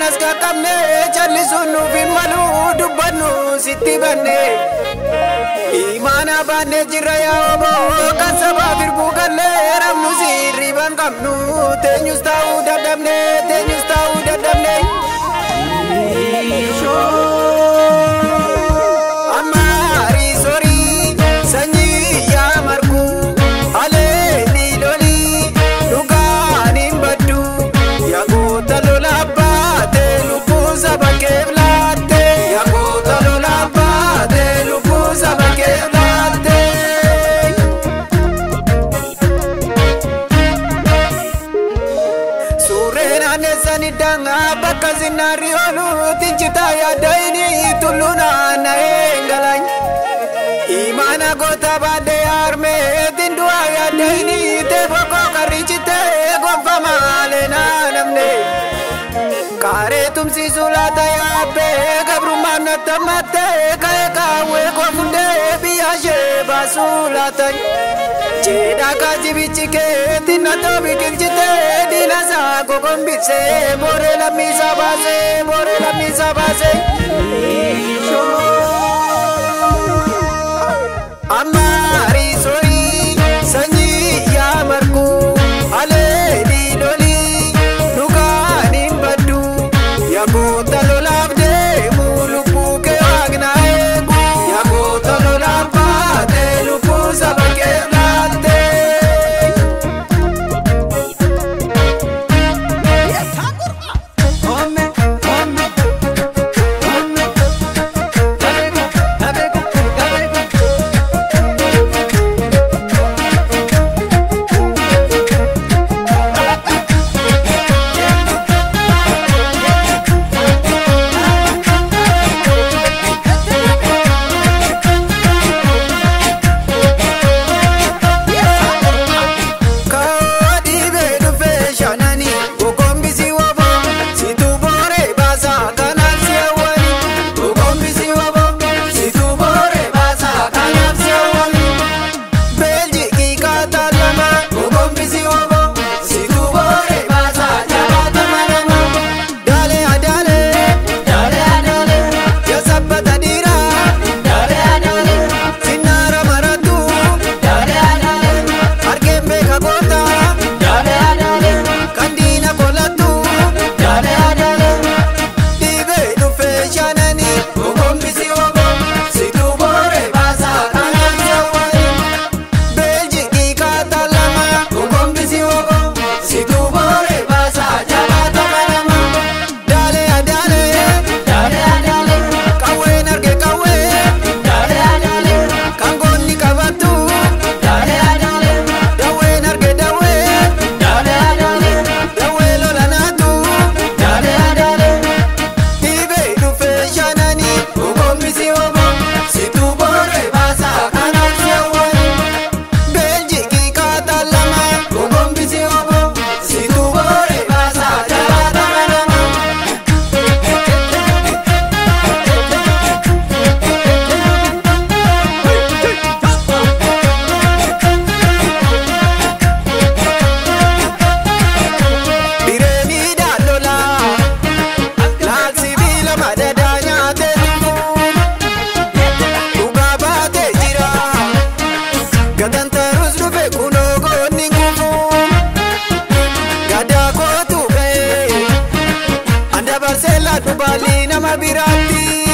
maska kamne jallisunu filmalu dubbanu sitti banne imana banne jiraya obo kasaba firbu galle ramnu sirri ban kamnu tenyus tau dadamne Bakkazinari olu tinchita ya daini tuluna na engalany imana gota bade arme tindua ya daini te boko karichite gonfama lena namne kare tumsi sulata ya be gabrumana tamate kaya kawe kofunde biashe basulata Cheda kaji bichike tina to bikinchite dina sa kokombitse more la misa base amari sori sanyi ya marku ale di doli nuka nimbadu ya kota lolabde mulupu ke agna egu ya kota lolabde lupu sabake Barcelona, Bali, Namabirati.